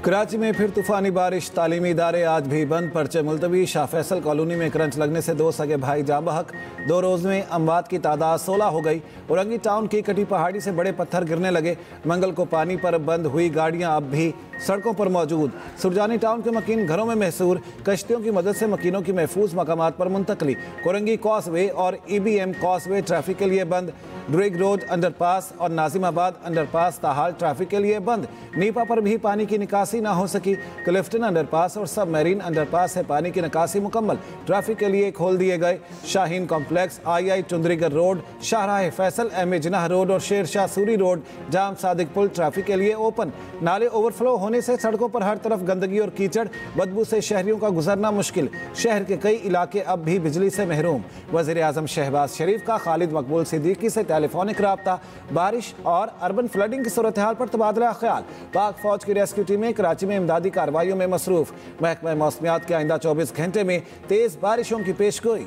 कराची में फिर तूफानी बारिश, तालीमी इदारे आज भी बंद, पर्चे मुलतवी। शाह फैसल कॉलोनी में करंट लगने से 2 सगे भाई जाँ बहक। 2 रोज़ में अमवात की तादाद 16 हो गई। औरंगी टाउन की कटी पहाड़ी से बड़े पत्थर गिरने लगे। मंगल को पानी पर बंद हुई गाड़ियां अब भी सड़कों पर मौजूद। सुरजानी टाउन के मकीन घरों में महसूर, कश्तियों की मदद से मकीनों की महफूज मकामात पर मुंतकली। कोरंगी कॉसवे और EBM कॉसवे ट्रैफिक के लिए बंद। ड्रेग रोड अंडरपास और नाजिमाबाद अंडरपास ताहाल ट्रैफिक के लिए बंद। नीपा पर भी पानी की निकासी ना हो सकी। क्लिफ्टन अंडरपास और सब मैरीन अंडरपास से पानी की निकासी मुकम्मल, ट्रैफिक के लिए खोल दिए गए। Shaheen complex, II Chundrigar road, Shahrah Faisal, MA Jinnah road और शेर शाह सूरी रोड, जाम सादिक पुल ट्रैफिक के लिए ओपन। नाले ओवरफ्लो होने से सड़कों पर हर तरफ गंदगी और कीचड़, बदबू से शहरियों का गुजरना मुश्किल। शहर के कई इलाके अब भी बिजली से महरूम। वज़ीर आज़म शहबाज शरीफ का खालिद मकबूल सिद्दीकी से टेलीफोनिक राब्ता। बारिश और अर्बन फ्लडिंग की सूरत हाल पर तबादला ख्याल। पाक फौज की रेस्क्यू टीमें कराची में इमदादी कार्रवाइयों में मसरूफ। महकमा मौसमियात के आइंदा 24 घंटे में तेज बारिशों की पेशगोई।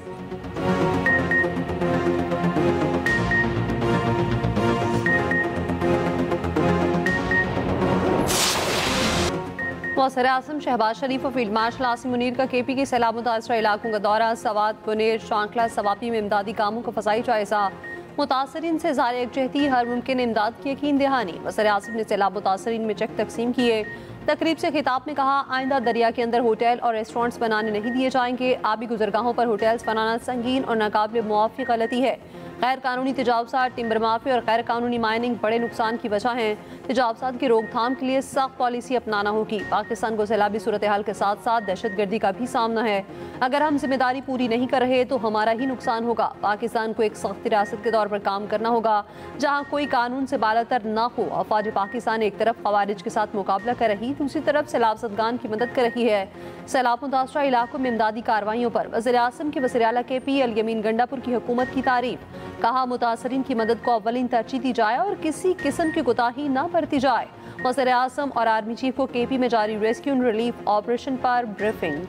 वज़ीर आज़म शहबाज शरीफ और फील्ड मार्शल आसिम मुनीर का KP के सैलाब मुतासरा इलाकों का दौरा। सवात, बुनेर, शांकला, सवापी में इमदादी कामों का फ़ज़ाई जायज़ा। मुतासरीन से ज़ार एकजहती हर मुमकिन इमदाद की यकीन दहानी। वज़ीर आज़म ने सैलाब मुतासरीन में चेक तकसीम किए। तकरीब से खिताब में कहा, आइंदा दरिया के अंदर होटल और रेस्टोरेंट्स बनाने नहीं दिए जाएंगे। आबी गुजरगाहों पर होटल्स बनाना संगीन और नाकाबिल मुआफ़ी गलती है। गैर कानूनी तजावुज़ात, टिम्बर माफी और गैर कानूनी माइनिंग बड़े नुकसान की वजह हैं। तजावुज़ात की रोकथाम के लिए सख्त पॉलिसी अपनाना होगी। पाकिस्तान को सैलाबी सूरत हाल के साथ साथ दहशतगर्दी का भी सामना है। अगर हम जिम्मेदारी पूरी नहीं कर रहे तो हमारा ही नुकसान होगा। पाकिस्तान को एक सख्त रियासत के तौर पर काम करना होगा जहाँ कोई कानून से बालातर ना हो। अफवाज पाकिस्तान एक तरफ खवारिज के साथ मुकाबला कर रही, दूसरी तरफ सैलाब ज़दगान की मदद कर रही है। सैलाब मुतासरा इलाकों में इमदादी कार्रवाइयों पर वज़ीर आज़म के वज़ीर आला KP अल यमीन गंडापुर की हुकूमत की तारीफ। कहा, मुतासरीन की मदद को अव्वलीन तरजीह दी जाए और किसी किस्म की कोताही न बरती जाए। वज़ीर आज़म और आर्मी चीफ को KP में जारी रेस्क्यू एंड रिलीफ ऑपरेशन पर briefing.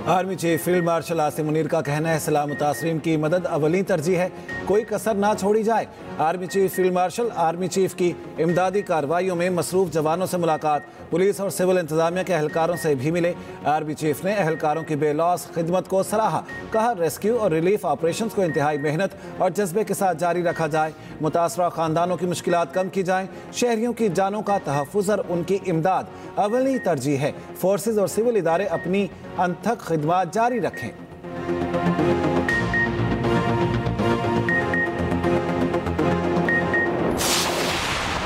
Army chief field marshal Asim Munir का कहना है, सैलाब मुतासरीन की मदद अवली तरजीह है, कोई कसर ना छोड़ी जाए। Army chief field marshal army chief की इमदादी कार्रवाइयों में मसरूफ जवानों से मुलाकात। पुलिस और सिविल इंतजामिया के अहलकारों से भी मिले। आर्मी चीफ ने अहलकारों की बेलौस खिदमत को सराहा। कहा, रेस्क्यू और रिलीफ ऑपरेशन को इंतहाई मेहनत और जज्बे के साथ जारी रखा जाए। मुतासरा खानदानों की मुश्किलात कम की जाएं। शहरियों की जानों का तहफ़्फ़ुज़ और उनकी इमदाद अवली तरजीह है। फोर्सेज और सिविल इदारे अपनी अनथक खिदमत जारी रखें।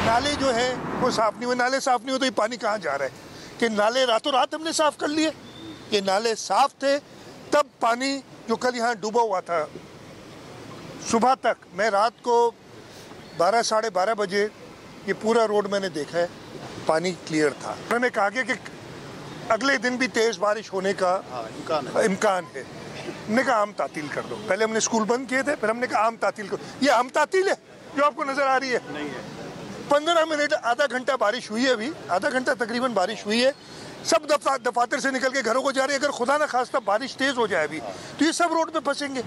नाले जो है वो साफ नहीं हुए। नाले साफ नहीं हो तो ये पानी कहाँ जा रहा है? कि नाले रातों रात हमने साफ कर लिए? ये नाले साफ थे तब पानी जो कल यहाँ डूबा हुआ था सुबह तक, मैं रात को 12 साढ़े 12 बजे ये पूरा रोड मैंने देखा है, पानी क्लियर था। मैंने कहा कि अगले दिन भी तेज़ बारिश होने का इम्कान है। हमने कहा आम तातील कर दो। पहले हमने स्कूल बंद किए थे, फिर हमने कहा आम तातील करो। ये आम तातील है जो आपको नज़र आ रही है? नहीं है। 15 मिनट आधा घंटा बारिश हुई है, अभी आधा घंटा तकरीबन बारिश हुई है। सब दफातर से निकल के घरों को जा रही है। अगर खुदा ना खास्ता बारिश तेज़ हो जाए अभी तो ये सब रोड पे फंसेंगे।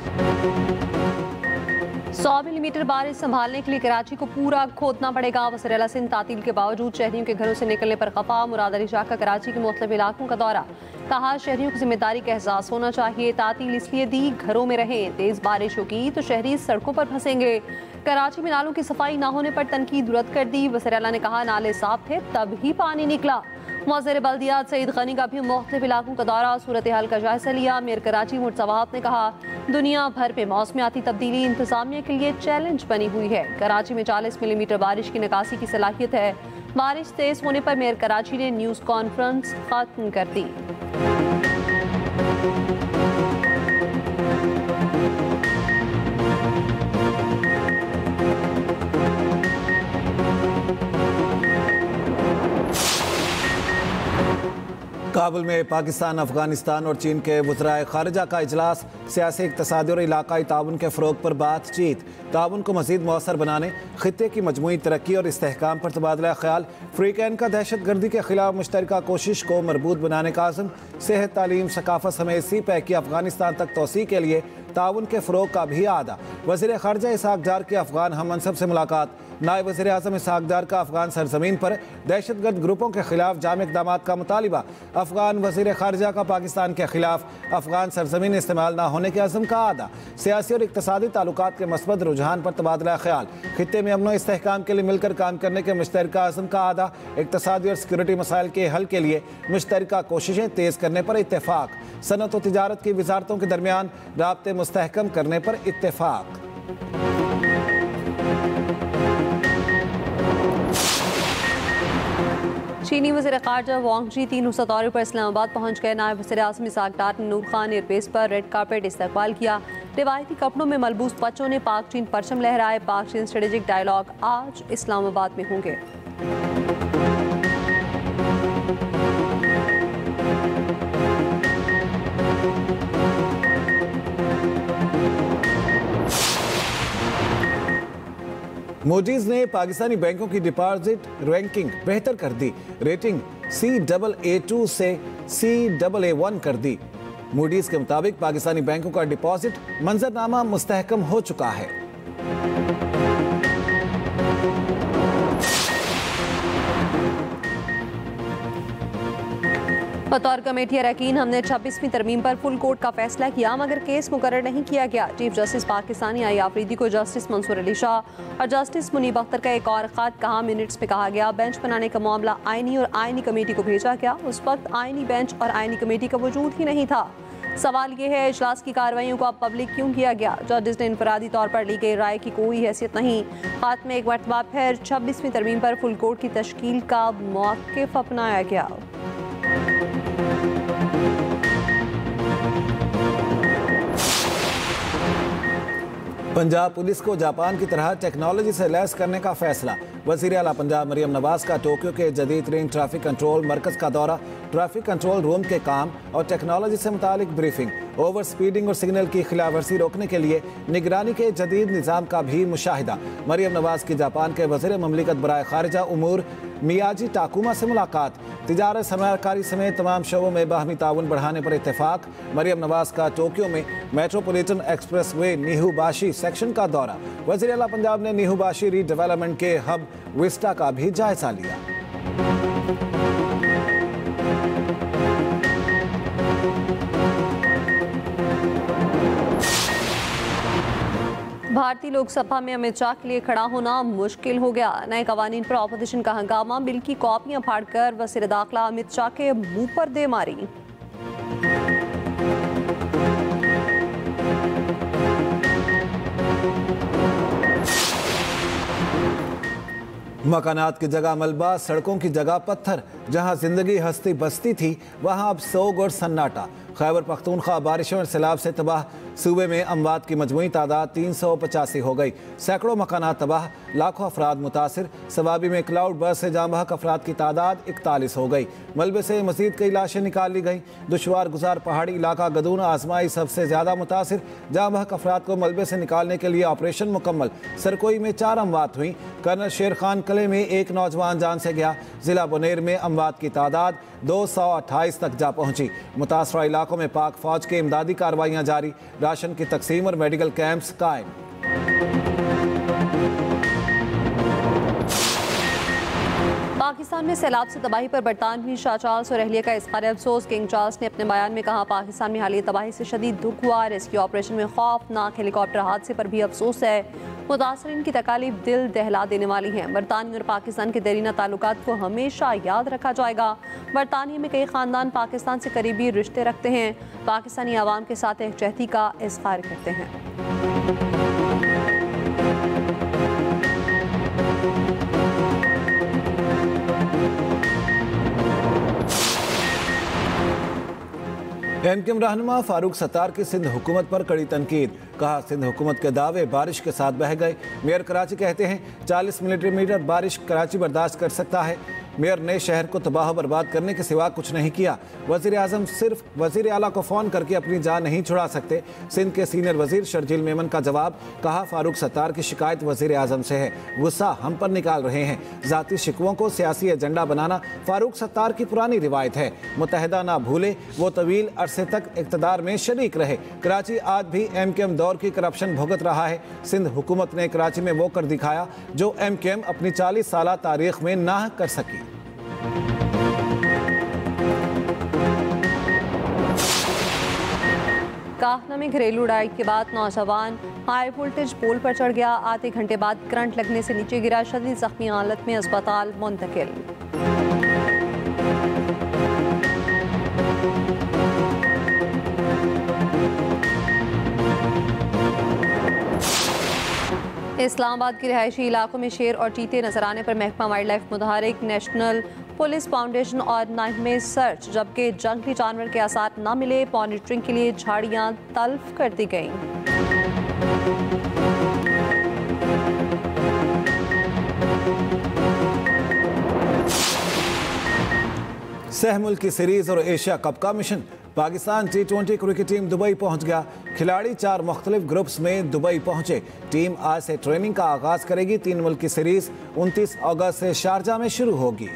100 मिलीमीटर बारिश संभालने के लिए कराची को पूरा खोदना पड़ेगा। वज़ीर आला सिंध तातील के बावजूद शहरियों के घरों से निकलने पर खफा। मुराद अली शाह का कराची के मुख्तलिफ इलाकों का दौरा। कहा, शहरियों की जिम्मेदारी का एहसास होना चाहिए। तातील इसलिए दी, घरों में रहें। तेज बारिश होगी तो शहरी सड़कों पर फंसेंगे। कराची में नालों की सफाई न होने पर तनकीद रद्द कर दी। वज़ीर आला ने कहा, नाले साफ थे तब ही पानी निकला। मुअज़्ज़िर बल्दियात सईद गनी का भी मुख्तलिफ इलाकों का दौरा, सूरत हाल का जायजा लिया। मेयर कराची मुर्तज़ा ने कहा, दुनिया भर में मौसमियाती तब्दीली इंतजामिया के लिए चैलेंज बनी हुई है। कराची में 40 मिलीमीटर बारिश की निकासी की सलाहियत है। बारिश तेज होने पर मेयर कराची ने न्यूज़ कॉन्फ्रेंस खत्म कर दी। काबुल में पाकिस्तान, अफगानिस्तान और चीन के वज़राए ख़ारिजा का इजलास। सियासी, इक़्तिसादी और इलाकाई ताउन के फ़रोग़ पर बातचीत। ताउन को मज़ीद मौसर बनाने, ख़ित्ते की मजमूई तरक्की और इस्तेहकाम पर तबादला ख्याल। फ्रीकैन का दहशत गर्दी के ख़िलाफ़ मुश्तरका कोशिश को मरबूत बनाने का आज़म। सेहत, तालीम, सकाफ़त समेत CPEC की अफ़गानिस्तान तक तोसी के लिए ताउन के फ़रोग़ का भी आदा। वज़ीर ख़ारिजा इसहाक़ डार की अफ़गान हम मनसब से मुलाकात। नायब वज़ीर आज़म इसहाक़ डार का अफ़गान सरज़मीन पर दहशतगर्द ग्रुपों के ख़िलाफ़ जाम इक़दाम का मुतालिबा। अफ़गान वज़ीर ख़ारिजा का पाकिस्तान के ख़िलाफ़ अफ़गान सरज़मीन इस्तेमाल न होने के अज़म का आदा। सियासी और इक़्तिसादी ताल्लुकात के मस्बत रुझान पर तबादला ख्याल। खित्ते में अमन इस्तेहकाम के लिए मिलकर काम करने के मुश्तरका अज़म का आदा। इक़्तिसादी और सिक्योरिटी मसाइल के हल के लिए मुश्तरका कोशिशें तेज़ करने पर इत्तेफ़ाक। सनअत और तिजारत की वज़ारतों के दरमियान राब्ते मुस्तहकम करने पर इत्तेफ़ाक। चीनी वज़ीर ख़ारिजा वांग जी 3 रुख़सत दौरे पर इस्लामाबाद पहुँच गए। नायब वज़ीर आज़म इसहाक़ डार ने नूर खान एयरबेस पर रेड कार्पेट इस्तकबाल किया। रिवायती कपड़ों में मलबूस बच्चों ने पाक चीन परचम लहराए। पाक चीन स्ट्रेटेजिक डायलॉग आज इस्लामाबाद में होंगे। मूडीज़ ने पाकिस्तानी बैंकों की डिपॉजिट रैंकिंग बेहतर कर दी। रेटिंग CAA2 से CAA1 कर दी। मूडीज़ के मुताबिक पाकिस्तानी बैंकों का डिपॉजिट मंजरनामा मुस्तहकम हो चुका है। बतौर कमेटी अरकान हमने 26वीं तरमीम पर फुल कोर्ट का फैसला किया, मगर केस मुकर्रर नहीं किया गया। चीफ जस्टिस पाकिस्तानी आई आफरीदी को जस्टिस मंसूर अली शाह और जस्टिस मुनीब अख्तर का एक और ख़त कहा। मिनट्स में कहा गया बेंच बनाने का मामला आईनी और आईनी कमेटी को भेजा गया। उस वक्त आईनी बेंच और आईनी कमेटी का वजूद ही नहीं था। सवाल ये है इजलास की कार्रवाइयों को अब पब्लिक क्यों किया गया। जजेस ने इनफरादी तौर पर ली गई राय की कोई हैसियत नहीं। ख़त में एक मरतबा फिर 26वीं तरमीम पर फुल कोर्ट की तश्कील का मौक़िफ़ अपनाया गया। पंजाब पुलिस को जापान की तरह टेक्नोलॉजी से लैस करने का फैसला। वज़ीर आला पंजाब मरियम नवाज का टोक्यो के जदीद तरीन ट्रैफिक कंट्रोल मरकज़ का दौरा। ट्रैफिक कंट्रोल रूम के काम और टेक्नोलॉजी से मुतालिक ब्रीफिंग। ओवर स्पीडिंग और सिग्नल की खिलाफवर्जी रोकने के लिए निगरानी के जदीद निज़ाम का भी मुशाहिदा। मरियम नवाज की जापान के वज़ीर ममलिकत बराए ख़ारिजा उमूर मियाजी टाकुमा से मुलाकात। तिजारत, सरमायाकारी समेत तमाम शोबों में बाहमी ताउन बढ़ाने पर इत्तेफाक। मरियम नवाज का टोक्यो में मेट्रोपॉलिटन एक्सप्रेस वे नीहूबाशी सेक्शन का दौरा। वज़ीर आला पंजाब ने नीहूबाशी रीडेवलपमेंट के हब विस्टा का भी जायजा लिया। भारतीय लोकसभा में अमित शाह के लिए खड़ा होना मुश्किल हो गया। नए कवानीन पर ऑपोजिशन का हंगामा। बिल की कॉपियां फाड़कर वज़ीर दाखिला अमित शाह के मुंह पर दे मारी। मकानात की जगह मलबा, सड़कों की जगह पत्थर। जहां जिंदगी हंसती बसती थी वहां अब सोग और सन्नाटा। खैबर पख्तूनख्वा बारिशों और सैलाब से तबाह। सूबे में अमवात की मजमूई तादाद 385 हो गई। सैकड़ों मकानात तबाह, लाखों अफराद मुतासिर। सवाबी में क्लाउड बर्स्ट से जाँ बहक अफराद की तादाद 41 हो गई। मलबे से मजीद कई लाशें निकाल ली गई। दुशवार गुजार पहाड़ी इलाका गदून आजमाई सबसे ज़्यादा मुतासिर। जाँ बहक अफराद को मलबे से निकालने के लिए ऑपरेशन मुकम्मल। सरकोई में 4 अमवात हुई। कर्नल शेर खान कले में एक नौजवान जान से गया। जिला बुनेर में अमवात की तादाद 228 तक जा पहुंची। मुतासरा इलाकों में पाक फौज की इमदादी कार्रवाइयां जारी। राशन की तकसीम और मेडिकल कैंप्स कायम। पाकिस्तान में सैलाब से तबाही पर बरतानवी शाह चार्ल्स और अहलिया का इज़हार अफसोस। किंग चार्ल्स ने अपने बयान में कहा पाकिस्तान में हालिया तबाही से शदीद दुख हुआ। रेस्क्यू ऑपरेशन में खौफनाक हेलीकॉप्टर हादसे पर भी अफसोस है। मुतासरीन की तकालीफ दिल दहला देने वाली हैं। बरतानिया और पाकिस्तान के देरीना ताल्लुकात को हमेशा याद रखा जाएगा। बरतानिया में कई ख़ानदान पाकिस्तान से करीबी रिश्ते रखते हैं। पाकिस्तानी आवाम के साथ एकजहती का इज़हार करते हैं। एमक्यूएम रहनुमा फारूक सत्तार की सिंध हुकूमत पर कड़ी तनकीद। कहा सिंध हुकूमत के दावे बारिश के साथ बह गए। मेयर कराची कहते हैं 40 मिलीमीटर बारिश कराची बर्दाश्त कर सकता है। मेयर ने शहर को तबाह बर्बाद करने के सिवा कुछ नहीं किया। वजीर आजम सिर्फ वजीर आला को फ़ोन करके अपनी जान नहीं छुड़ा सकते। सिंध के सीनियर वजीर शर्जील मेमन का जवाब, कहा फारूक सत्तार की शिकायत वजीर आजम से है, गुस्सा हम पर निकाल रहे हैं। ज़ाती शिकवों को सियासी एजेंडा बनाना फारूक सत्तार की पुरानी रिवायत है। मुत्तहिदा ना भूले, वो तवील अरसे तक इक़्तिदार में शरीक रहे। कराची आज भी MKM दौर की करप्शन भुगत रहा है। सिंध हुकूमत ने कराची में वो कर दिखाया जो MKM अपनी 40 साल तारीख में ना कर सकी। काहना में घरेलू लड़ाई के बाद नौजवान हाई वोल्टेज पोल पर चढ़ गया। आधे घंटे बाद करंट लगने से नीचे गिरा। शदीद जख्मी हालत में अस्पताल मुंतकिल। इस्लामाबाद के रिहायशी इलाकों में शेर और चीते नजर आने पर महकमा वाइल्ड लाइफ मुतहरिक, नेशनल पुलिस फाउंडेशन और नाइम में सर्च, जबकि जंगली जानवर के आसार न मिले। मॉनिटरिंग के लिए झाड़ियां तल्फ कर दी गईं। सह मुल्की सीरीज और एशिया कप का mission. Pakistan T20 cricket team Dubai पहुंच गया। खिलाड़ी 4 मुख्तलिफ ग्रुप्स में दुबई पहुंचे। टीम आज से ट्रेनिंग का आगाज करेगी। 3 मुल्की सीरीज 29 अगस्त से शारजा में शुरू होगी।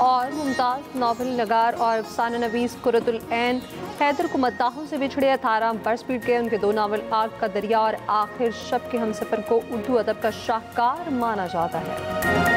और मुमताज नॉवल नगार और अफसाना नवीस कुरतुल ऐन हैदर को मद्दाहों से बिछड़े 18 बरस बीत गए। उनके 2 नावल आग का दरिया और आखिर शब के हमसफर को उर्दू अदब का शाहकार माना जाता है।